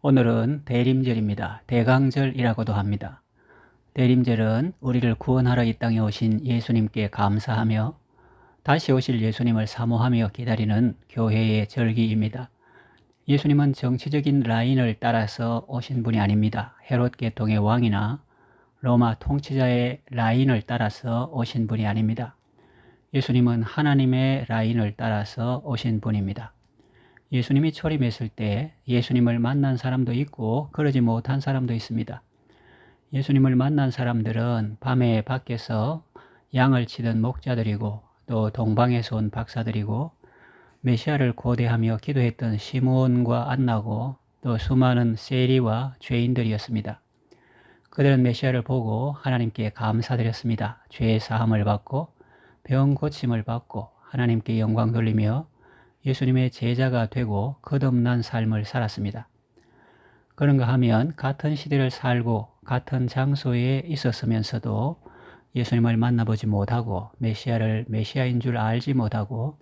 오늘은 대림절입니다. 대강절이라고도 합니다. 대림절은 우리를 구원하러 이 땅에 오신 예수님께 감사하며 다시 오실 예수님을 사모하며 기다리는 교회의 절기입니다. 예수님은 정치적인 라인을 따라서 오신 분이 아닙니다. 헤롯 계통의 왕이나 로마 통치자의 라인을 따라서 오신 분이 아닙니다. 예수님은 하나님의 라인을 따라서 오신 분입니다. 예수님이 초림했을 때 예수님을 만난 사람도 있고 그러지 못한 사람도 있습니다. 예수님을 만난 사람들은 밤에 밖에서 양을 치던 목자들이고 또 동방에서 온 박사들이고 메시아를 고대하며 기도했던 시므온과 안나고 또 수많은 세리와 죄인들이었습니다. 그들은 메시아를 보고 하나님께 감사드렸습니다. 죄의 사함을 받고 병 고침을 받고 하나님께 영광 돌리며 예수님의 제자가 되고 거듭난 삶을 살았습니다. 그런가 하면 같은 시대를 살고 같은 장소에 있었으면서도 예수님을 만나보지 못하고 메시아를 메시아인 줄 알지 못하고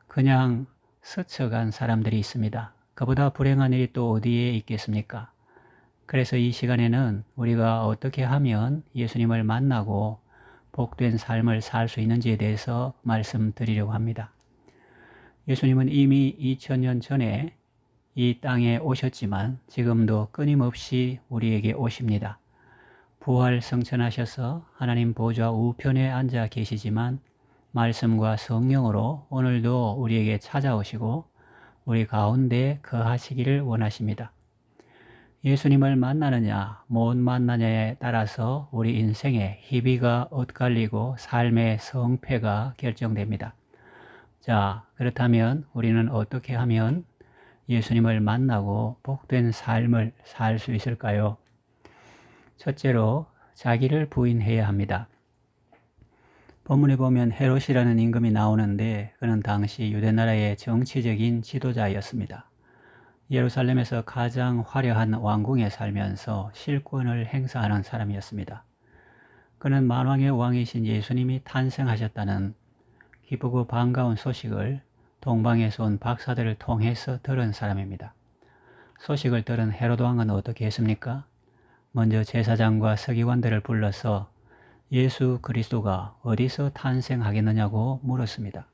그냥 스쳐간 사람들이 있습니다. 그보다 불행한 일이 또 어디에 있겠습니까? 그래서 이 시간에는 우리가 어떻게 하면 예수님을 만나고 복된 삶을 살 수 있는지에 대해서 말씀드리려고 합니다. 예수님은 이미 2000년 전에 이 땅에 오셨지만 지금도 끊임없이 우리에게 오십니다. 부활 성천하셔서 하나님 보좌 우편에 앉아 계시지만 말씀과 성령으로 오늘도 우리에게 찾아오시고 우리 가운데 거하시기를 원하십니다. 예수님을 만나느냐 못 만나냐에 따라서 우리 인생의 희비가 엇갈리고 삶의 성패가 결정됩니다. 자, 그렇다면 우리는 어떻게 하면 예수님을 만나고 복된 삶을 살 수 있을까요? 첫째로 자기를 부인해야 합니다. 본문에 보면 헤롯이라는 임금이 나오는데 그는 당시 유대나라의 정치적인 지도자였습니다. 예루살렘에서 가장 화려한 왕궁에 살면서 실권을 행사하는 사람이었습니다. 그는 만왕의 왕이신 예수님이 탄생하셨다는 기쁘고 반가운 소식을 동방에서 온 박사들을 통해서 들은 사람입니다. 소식을 들은 헤롯 왕은 어떻게 했습니까? 먼저 제사장과 서기관들을 불러서 예수 그리스도가 어디서 탄생하겠느냐고 물었습니다.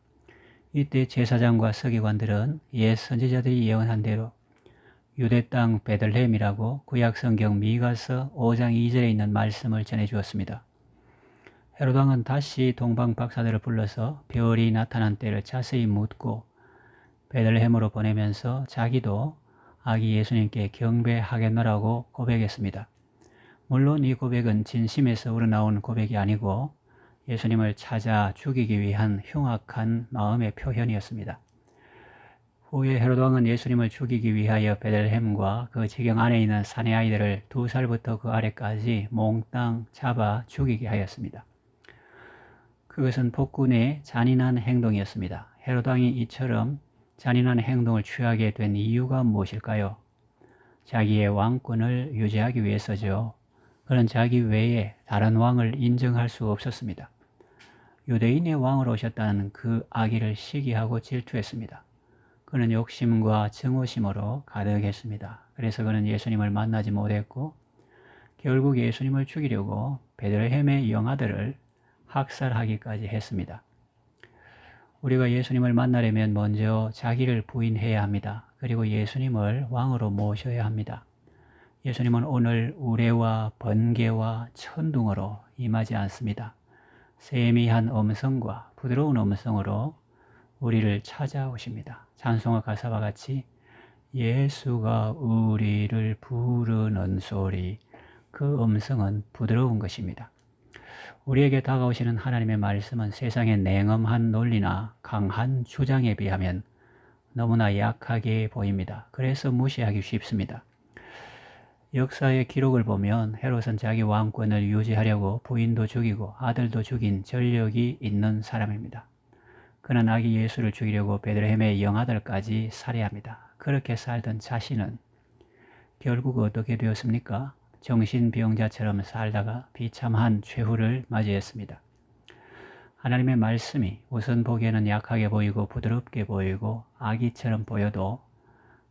이때 제사장과 서기관들은 옛 선지자들이 예언한 대로 유대 땅 베들레헴이라고 구약성경 미가서 5장 2절에 있는 말씀을 전해주었습니다. 헤롯 왕은 다시 동방 박사들을 불러서 별이 나타난 때를 자세히 묻고 베들레헴으로 보내면서 자기도 아기 예수님께 경배하겠노라고 고백했습니다. 물론 이 고백은 진심에서 우러나온 고백이 아니고 예수님을 찾아 죽이기 위한 흉악한 마음의 표현이었습니다. 후에 헤롯 왕은 예수님을 죽이기 위하여 베들레헴과 그 지경 안에 있는 사내 아이들을 2살부터 그 아래까지 몽땅 잡아 죽이게 하였습니다. 그것은 폭군의 잔인한 행동이었습니다. 헤롯 왕이 이처럼 잔인한 행동을 취하게 된 이유가 무엇일까요? 자기의 왕권을 유지하기 위해서죠. 그는 자기 외에 다른 왕을 인정할 수 없었습니다. 유대인의 왕으로 오셨다는 그 아기를 시기하고 질투했습니다. 그는 욕심과 증오심으로 가득했습니다. 그래서 그는 예수님을 만나지 못했고 결국 예수님을 죽이려고 베들레헴의 영아들을 학살하기까지 했습니다. 우리가 예수님을 만나려면 먼저 자기를 부인해야 합니다. 그리고 예수님을 왕으로 모셔야 합니다. 예수님은 오늘 우레와 번개와 천둥으로 임하지 않습니다. 세미한 음성과 부드러운 음성으로 우리를 찾아오십니다. 찬송가 가사와 같이 예수가 우리를 부르는 소리, 그 음성은 부드러운 것입니다. 우리에게 다가오시는 하나님의 말씀은 세상의 냉엄한 논리나 강한 주장에 비하면 너무나 약하게 보입니다. 그래서 무시하기 쉽습니다. 역사의 기록을 보면 헤롯은 자기 왕권을 유지하려고 부인도 죽이고 아들도 죽인 전력이 있는 사람입니다. 그는 아기 예수를 죽이려고 베들레헴의 영아들까지 살해합니다. 그렇게 살던 자신은 결국 어떻게 되었습니까? 정신병자처럼 살다가 비참한 최후를 맞이했습니다. 하나님의 말씀이 우선 보기에는 약하게 보이고 부드럽게 보이고 아기처럼 보여도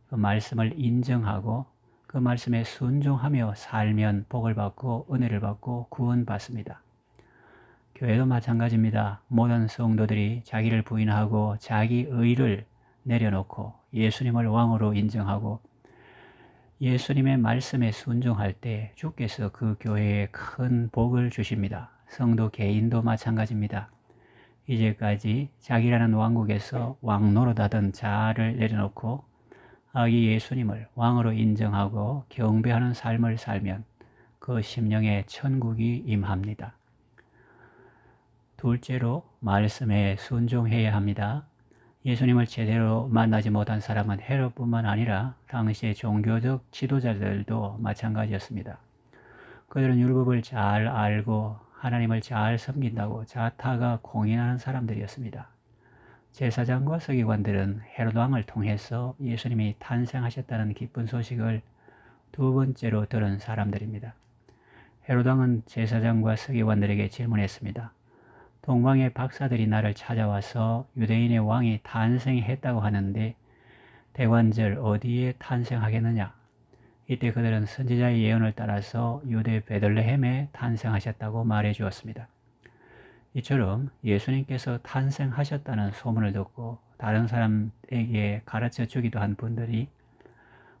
그 말씀을 인정하고 그 그 말씀에 순종하며 살면 복을 받고 은혜를 받고 구원받습니다. 교회도 마찬가지입니다. 모든 성도들이 자기를 부인하고 자기 의를 내려놓고 예수님을 왕으로 인정하고 예수님의 말씀에 순종할 때 주께서 그 교회에 큰 복을 주십니다. 성도 개인도 마찬가지입니다. 이제까지 자기라는 왕국에서 왕 노릇하던 자아를 내려놓고 아기 예수님을 왕으로 인정하고 경배하는 삶을 살면 그 심령에 천국이 임합니다. 둘째로 말씀에 순종해야 합니다. 예수님을 제대로 만나지 못한 사람은 헤롯뿐만 아니라 당시의 종교적 지도자들도 마찬가지였습니다. 그들은 율법을 잘 알고 하나님을 잘 섬긴다고 자타가 공인하는 사람들이었습니다. 제사장과 서기관들은 헤롯 왕을 통해서 예수님이 탄생하셨다는 기쁜 소식을 두 번째로 들은 사람들입니다. 헤롯 왕은 제사장과 서기관들에게 질문했습니다. 동방의 박사들이 나를 찾아와서 유대인의 왕이 탄생했다고 하는데 대관절 어디에 탄생하겠느냐? 이때 그들은 선지자의 예언을 따라서 유대 베들레헴에 탄생하셨다고 말해 주었습니다. 이처럼 예수님께서 탄생하셨다는 소문을 듣고 다른 사람에게 가르쳐 주기도 한 분들이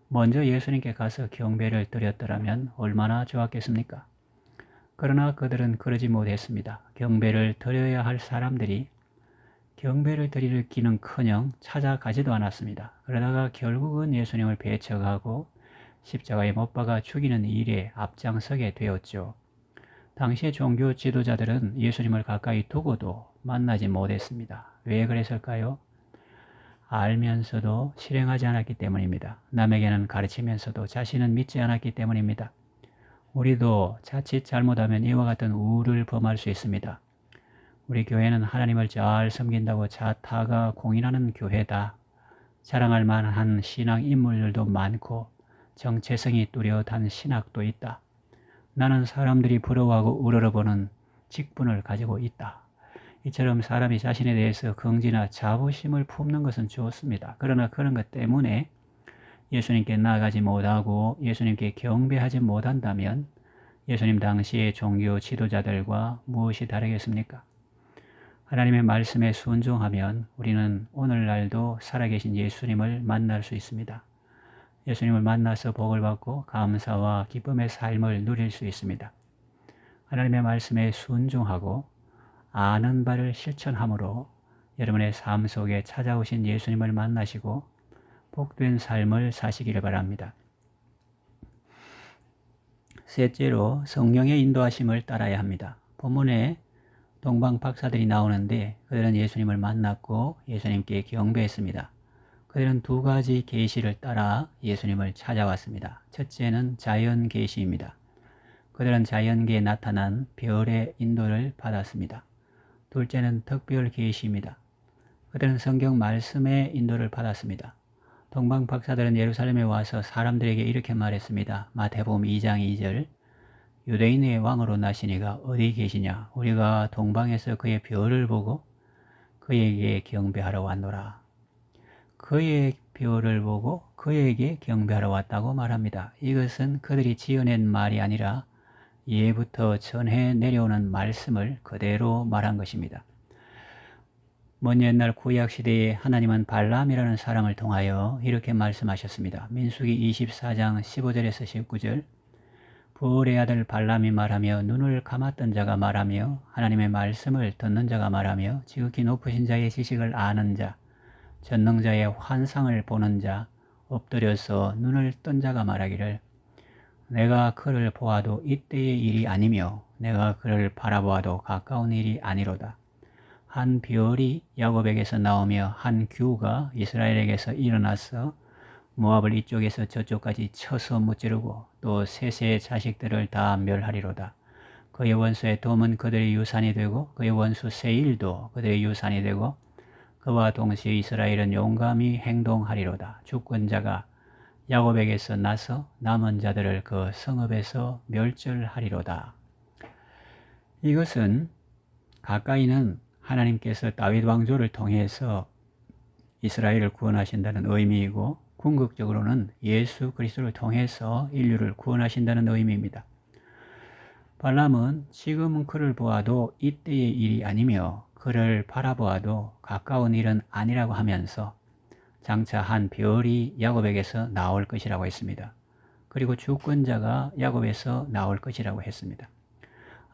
먼저 예수님께 가서 경배를 드렸더라면 얼마나 좋았겠습니까? 그러나 그들은 그러지 못했습니다. 경배를 드려야 할 사람들이 경배를 드릴 기는커녕 찾아가지도 않았습니다. 그러다가 결국은 예수님을 배척하고 십자가에 못 박아 죽이는 일에 앞장서게 되었죠. 당시의 종교 지도자들은 예수님을 가까이 두고도 만나지 못했습니다. 왜 그랬을까요? 알면서도 실행하지 않았기 때문입니다. 남에게는 가르치면서도 자신은 믿지 않았기 때문입니다. 우리도 자칫 잘못하면 이와 같은 우를 범할 수 있습니다. 우리 교회는 하나님을 잘 섬긴다고 자타가 공인하는 교회다. 자랑할 만한 신앙 인물들도 많고 정체성이 뚜렷한 신학도 있다. 나는 사람들이 부러워하고 우러러보는 직분을 가지고 있다. 이처럼 사람이 자신에 대해서 긍지나 자부심을 품는 것은 좋습니다. 그러나 그런 것 때문에 예수님께 나아가지 못하고 예수님께 경배하지 못한다면 예수님 당시의 종교 지도자들과 무엇이 다르겠습니까? 하나님의 말씀에 순종하면 우리는 오늘날도 살아계신 예수님을 만날 수 있습니다. 예수님을 만나서 복을 받고 감사와 기쁨의 삶을 누릴 수 있습니다. 하나님의 말씀에 순종하고 아는 바를 실천함으로 여러분의 삶 속에 찾아오신 예수님을 만나시고 복된 삶을 사시기를 바랍니다. 셋째로 성령의 인도하심을 따라야 합니다. 본문에 동방 박사들이 나오는데 그들은 예수님을 만났고 예수님께 경배했습니다. 그들은 두 가지 계시를 따라 예수님을 찾아왔습니다. 첫째는 자연 계시입니다. 그들은 자연계에 나타난 별의 인도를 받았습니다. 둘째는 특별 계시입니다. 그들은 성경 말씀의 인도를 받았습니다. 동방 박사들은 예루살렘에 와서 사람들에게 이렇게 말했습니다. 마태복음 2장 2절 유대인의 왕으로 나시니가 어디 계시냐? 우리가 동방에서 그의 별을 보고 그에게 경배하러 왔노라. 그의 별을 보고 그에게 경배하러 왔다고 말합니다. 이것은 그들이 지어낸 말이 아니라 예부터 전해 내려오는 말씀을 그대로 말한 것입니다. 먼 옛날 구약시대에 하나님은 발람이라는 사람을 통하여 이렇게 말씀하셨습니다. 민수기 24장 15절에서 19절 부올의 아들 발람이 말하며 눈을 감았던 자가 말하며 하나님의 말씀을 듣는 자가 말하며 지극히 높으신 자의 지식을 아는 자 전능자의 환상을 보는 자 엎드려서 눈을 뜬 자가 말하기를 내가 그를 보아도 이때의 일이 아니며 내가 그를 바라보아도 가까운 일이 아니로다. 한 별이 야곱에게서 나오며 한 규가 이스라엘에게서 일어나서 모압을 이쪽에서 저쪽까지 쳐서 무찌르고 또 셋의 자식들을 다 멸하리로다. 그의 원수 에돔은 그들의 유산이 되고 그의 원수 세일도 그들의 유산이 되고 그와 동시에 이스라엘은 용감히 행동하리로다. 주권자가 야곱에게서 나서 남은 자들을 그 성읍에서 멸절하리로다. 이것은 가까이는 하나님께서 다윗 왕조를 통해서 이스라엘을 구원하신다는 의미이고 궁극적으로는 예수 그리스도를 통해서 인류를 구원하신다는 의미입니다. 발람은 지금은 그를 보아도 이때의 일이 아니며 그를 바라보아도 가까운 일은 아니라고 하면서 장차 한 별이 야곱에게서 나올 것이라고 했습니다. 그리고 주권자가 야곱에서 나올 것이라고 했습니다.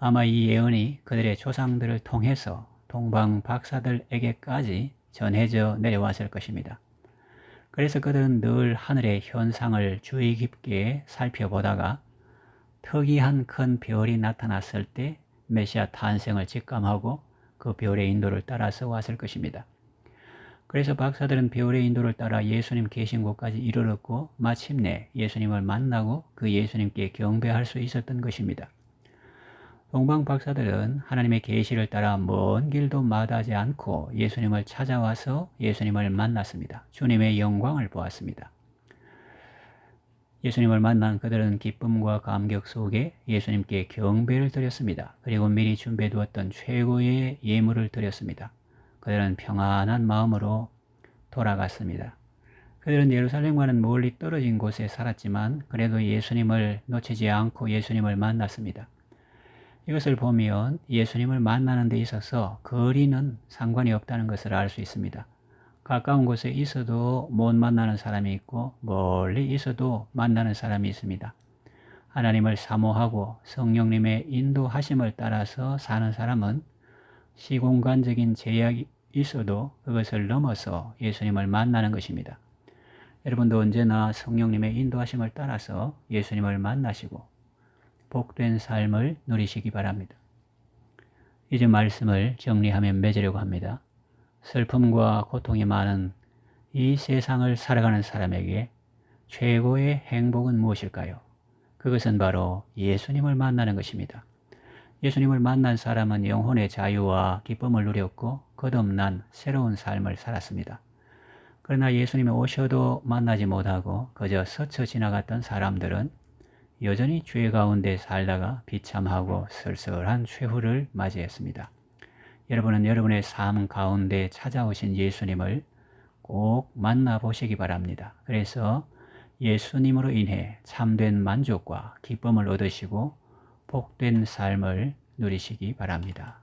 아마 이 예언이 그들의 조상들을 통해서 동방 박사들에게까지 전해져 내려왔을 것입니다. 그래서 그들은 늘 하늘의 현상을 주의 깊게 살펴보다가 특이한 큰 별이 나타났을 때 메시아 탄생을 직감하고 그 별의 인도를 따라서 왔을 것입니다. 그래서 박사들은 별의 인도를 따라 예수님 계신 곳까지 이르렀고 마침내 예수님을 만나고 그 예수님께 경배할 수 있었던 것입니다. 동방 박사들은 하나님의 계시를 따라 먼 길도 마다하지 않고 예수님을 찾아와서 예수님을 만났습니다. 주님의 영광을 보았습니다. 예수님을 만난 그들은 기쁨과 감격 속에 예수님께 경배를 드렸습니다. 그리고 미리 준비해 두었던 최고의 예물을 드렸습니다. 그들은 평안한 마음으로 돌아갔습니다. 그들은 예루살렘과는 멀리 떨어진 곳에 살았지만 그래도 예수님을 놓치지 않고 예수님을 만났습니다. 이것을 보면 예수님을 만나는 데 있어서 거리는 상관이 없다는 것을 알 수 있습니다. 가까운 곳에 있어도 못 만나는 사람이 있고 멀리 있어도 만나는 사람이 있습니다. 하나님을 사모하고 성령님의 인도하심을 따라서 사는 사람은 시공간적인 제약이 있어도 그것을 넘어서 예수님을 만나는 것입니다. 여러분도 언제나 성령님의 인도하심을 따라서 예수님을 만나시고 복된 삶을 누리시기 바랍니다. 이제 말씀을 정리하며 맺으려고 합니다. 슬픔과 고통이 많은 이 세상을 살아가는 사람에게 최고의 행복은 무엇일까요? 그것은 바로 예수님을 만나는 것입니다. 예수님을 만난 사람은 영혼의 자유와 기쁨을 누렸고 거듭난 새로운 삶을 살았습니다. 그러나 예수님이 오셔도 만나지 못하고 그저 스쳐 지나갔던 사람들은 여전히 죄 가운데 살다가 비참하고 쓸쓸한 최후를 맞이했습니다. 여러분은 여러분의 삶 가운데 찾아오신 예수님을 꼭 만나보시기 바랍니다. 그래서 예수님으로 인해 참된 만족과 기쁨을 얻으시고 복된 삶을 누리시기 바랍니다.